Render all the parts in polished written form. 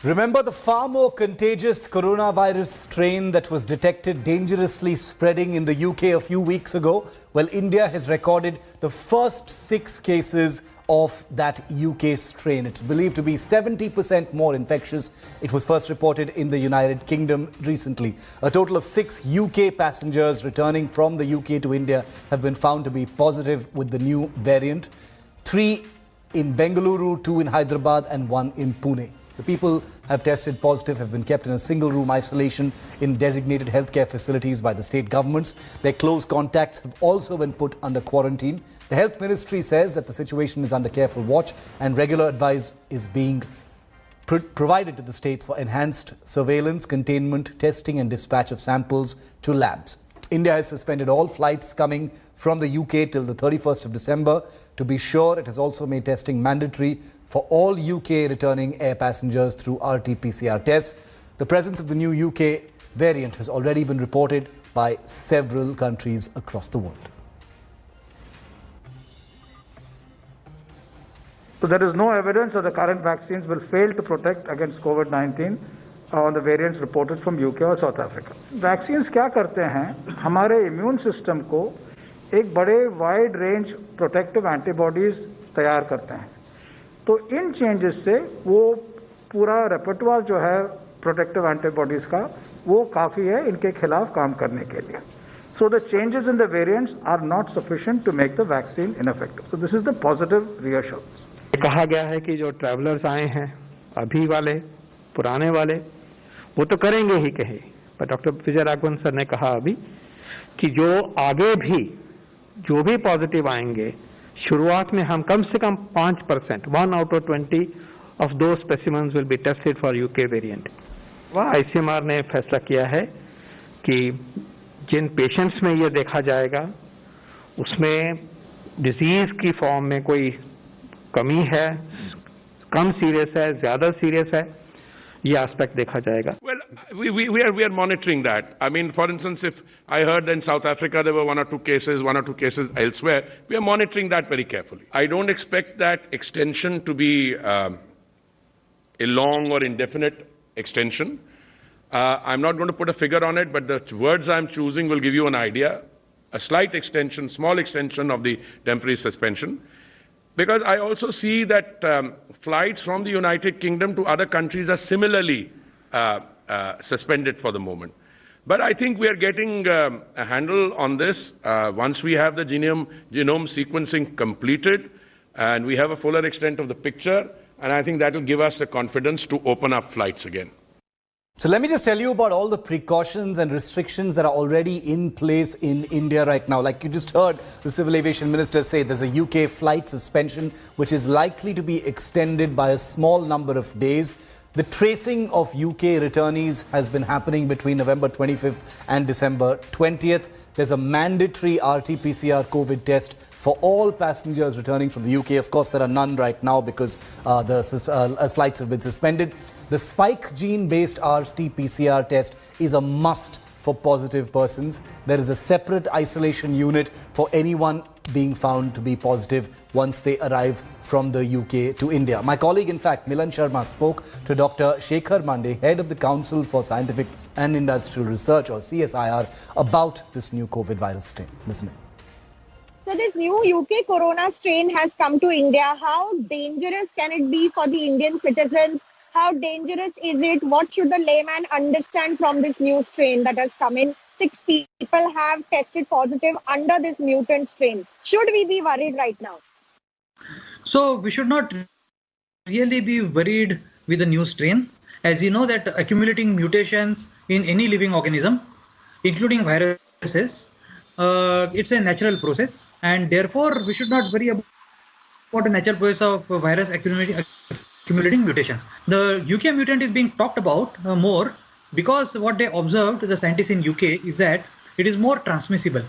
Remember the far more contagious coronavirus strain that was detected dangerously spreading in the UK a few weeks ago? Well, India has recorded the first 6 cases of that UK strain. It's believed to be 70% more infectious. It was first reported in the United Kingdom recently. A total of 6 UK passengers returning from the UK to India have been found to be positive with the new variant. 3 in Bengaluru, 2 in Hyderabad and 1 in Pune. The people have tested positive have been kept in a single-room isolation in designated healthcare facilities by the state governments. Their close contacts have also been put under quarantine. The Health Ministry says that the situation is under careful watch and regular advice is being provided to the states for enhanced surveillance, containment, testing and dispatch of samples to labs. India has suspended all flights coming from the UK till the 31st of December. To be sure, it has also made testing mandatory for all UK returning air passengers through RT-PCR tests. The presence of the new UK variant has already been reported by several countries across the world. So there is no evidence that the current vaccines will fail to protect against COVID-19 on the variants reported from UK or South Africa. Vaccines क्या करते हैं? हमारे immune system को एक बड़े wide range protective antibodies तैयार करते हैं. तो इन चेंजेस से वो पूरा रेपर्टवार जो है प्रोटेक्टिव एंटीबॉडीज का वो काफ़ी है इनके खिलाफ काम करने के लिए. So the changes in the variants are not sufficient to make the vaccine ineffective. So this is the positive reassurance. कहा गया है कि जो ट्रैवलर्स आए हैं अभी वाले पुराने वाले वो तो करेंगे ही कहे, पर डॉक्टर विजय राघवन सर ने कहा अभी कि जो आगे भी जो भी पॉजिटिव आएंगे शुरुआत में हम कम से कम 5%, 1 out of 20 of those specimens will be tested for UK variant. ICMR ने फैसला किया है कि जिन पेशेंट्स में ये देखा जाएगा उसमें डिजीज की फॉर्म में कोई कमी है, कम सीरियस है, ज्यादा सीरियस है, ये एस्पेक्ट देखा जाएगा. Well, we are monitoring that. I mean, for instance, if I heard in South Africa there were 1 or 2 cases elsewhere, we are monitoring that very carefully. I don't expect that extension to be a long or indefinite extension. I'm not going to put a figure on it, but the words I'm choosing will give you an idea. A slight extension, small extension of the temporary suspension. Because I also see that flights from the United Kingdom to other countries are similarly suspended for the moment. But I think we are getting a handle on this once we have the genome sequencing completed and we have a fuller extent of the picture, and I think that will give us the confidence to open up flights again. So let me just tell you about all the precautions and restrictions that are already in place in India right now. Like you just heard the Civil Aviation Minister say, there's a UK flight suspension which is likely to be extended by a small number of days. The tracing of UK returnees has been happening between November 25th and December 20th. There's a mandatory RT-PCR COVID test for all passengers returning from the UK. Of course, there are none right now because the flights have been suspended. The spike gene-based RT-PCR test is a must for positive persons. There is a separate isolation unit for anyone being found to be positive once they arrive from the UK to India. My colleague, in fact, Milan Sharma, spoke to Dr. Shekhar Mande, head of the Council for Scientific and Industrial Research, or CSIR, about this new COVID virus strain. Listen. So this new UK corona strain has come to India. How dangerous can it be for the Indian citizens? How dangerous is it? What should the layman understand from this new strain that has come in? 6 people have tested positive under this mutant strain. Should we be worried right now? So we should not really be worried with the new strain. As you know that accumulating mutations in any living organism, including viruses, it's a natural process, and therefore we should not worry about the natural process of virus accumulating mutations. The UK mutant is being talked about more because what they observed, the scientists in UK, is that it is more transmissible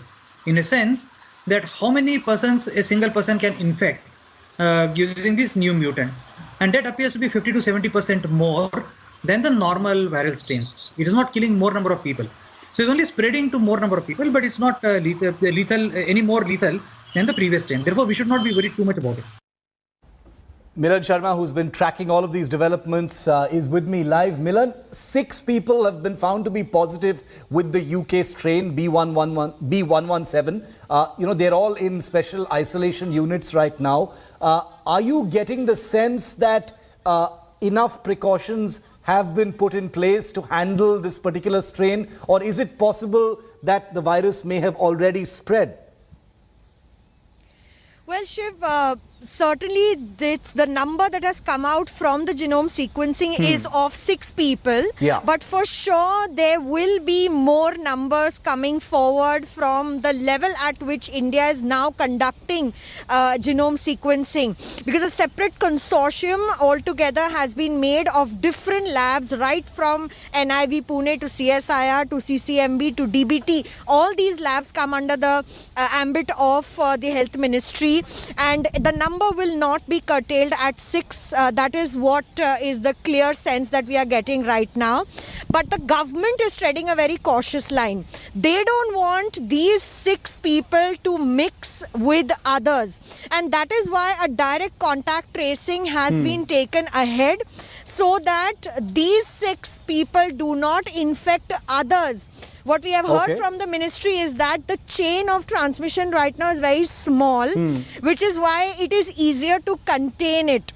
in a sense that how many persons a single person can infect using this new mutant, and that appears to be 50 to 70% more than the normal viral strains. It is not killing more number of people. So it's only spreading to more number of people, but it's not lethal any more lethal than the previous strain. Therefore, we should not be worried too much about it. Milan Sharma, who's been tracking all of these developments, is with me live. Milan, 6 people have been found to be positive with the UK strain B117. They're all in special isolation units right now. Are you getting the sense that enough precautions have been put in place to handle this particular strain, or is it possible that the virus may have already spread? Well, Shiv, certainly the number that has come out from the genome sequencing is of 6 people. Yeah. But for sure, there will be more numbers coming forward from the level at which India is now conducting genome sequencing. Because a separate consortium altogether has been made of different labs, right from NIV Pune to CSIR to CCMB to DBT. All these labs come under the ambit of the Health Ministry. And the number will not be curtailed at 6. That is what is the clear sense that we are getting right now. But the government is treading a very cautious line. They don't want these 6 people to mix with others. And that is why a direct contact tracing has been taken ahead, so that these 6 people do not infect others. What we have heard from the ministry is that the chain of transmission right now is very small, which is why it is easier to contain it.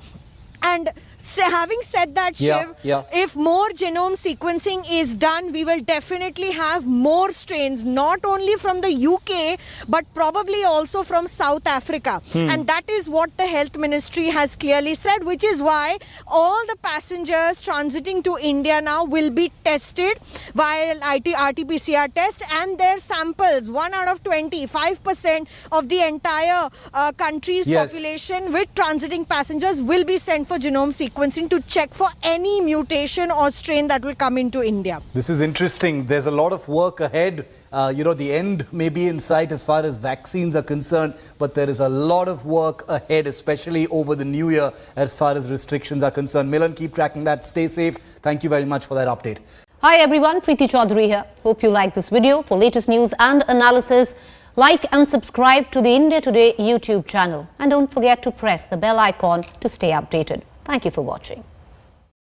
And having said that, Shiv, if more genome sequencing is done, we will definitely have more strains, not only from the UK, but probably also from South Africa. And that is what the Health Ministry has clearly said, which is why all the passengers transiting to India now will be tested via RT-PCR test, and their samples, 1 out of 20, 5% of the entire country's population with transiting passengers will be sent for genome sequencing to check for any mutation or strain that will come into India. This is interesting. There's a lot of work ahead. The end may be in sight as far as vaccines are concerned, but there is a lot of work ahead, especially over the new year as far as restrictions are concerned. Milan, keep tracking that. Stay safe. Thank you very much for that update. Hi everyone, Preeti Chaudhary here. Hope you like this video. For latest news and analysis, like and subscribe to the India Today YouTube channel. And don't forget to press the bell icon to stay updated. Thank you for watching.